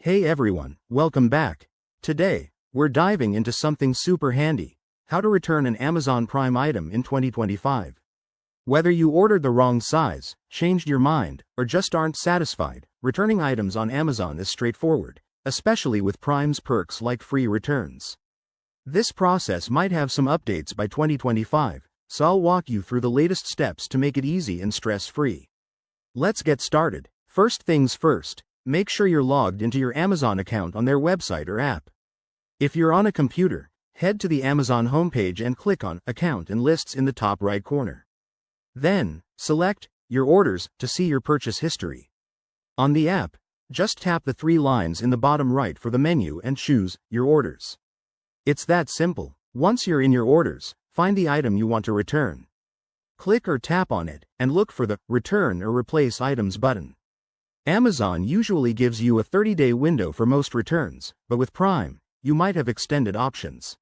Hey everyone, welcome back. Today, we're diving into something super handy: how to return an Amazon Prime item in 2025. Whether you ordered the wrong size, changed your mind, or just aren't satisfied, returning items on Amazon is straightforward, especially with Prime's perks like free returns. This process might have some updates by 2025, so I'll walk you through the latest steps to make it easy and stress-free. Let's get started. First things first. Make sure you're logged into your Amazon account on their website or app. If you're on a computer, head to the Amazon homepage and click on Account and Lists in the top right corner. Then, select Your Orders to see your purchase history. On the app, just tap the three lines in the bottom right for the menu and choose Your Orders. It's that simple. Once you're in your orders, find the item you want to return. Click or tap on it, and look for the Return or Replace Items button. Amazon usually gives you a 30-day window for most returns, but with Prime, you might have extended options.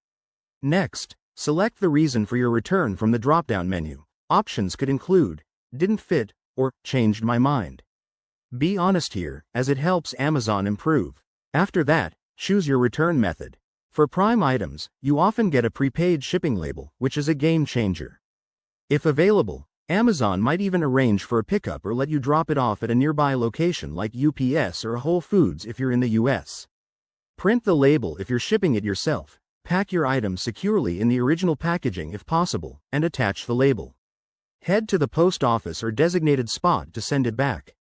Next, select the reason for your return from the drop-down menu. Options could include didn't fit or changed my mind. Be honest here, as it helps Amazon improve. After that, choose your return method. For Prime items, you often get a prepaid shipping label, which is a game changer. If available, Amazon might even arrange for a pickup or let you drop it off at a nearby location like UPS or Whole Foods if you're in the US. Print the label if you're shipping it yourself, pack your item securely in the original packaging if possible, and attach the label. Head to the post office or designated spot to send it back.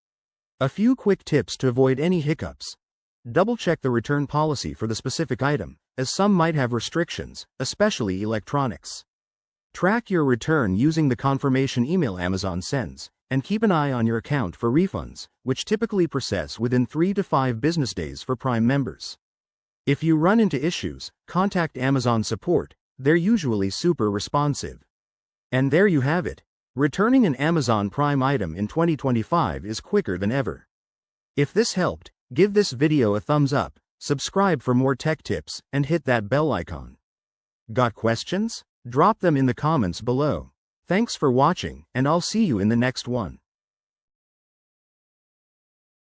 A few quick tips to avoid any hiccups. Double-check the return policy for the specific item, as some might have restrictions, especially electronics. Track your return using the confirmation email Amazon sends, and keep an eye on your account for refunds, which typically process within 3 to 5 business days for Prime members. If you run into issues, contact Amazon support. They're usually super responsive. And there you have it. Returning an Amazon Prime item in 2025 is quicker than ever. If this helped, give this video a thumbs up, subscribe for more tech tips, and hit that bell icon. Got questions? Drop them in the comments below. Thanks for watching, and I'll see you in the next one.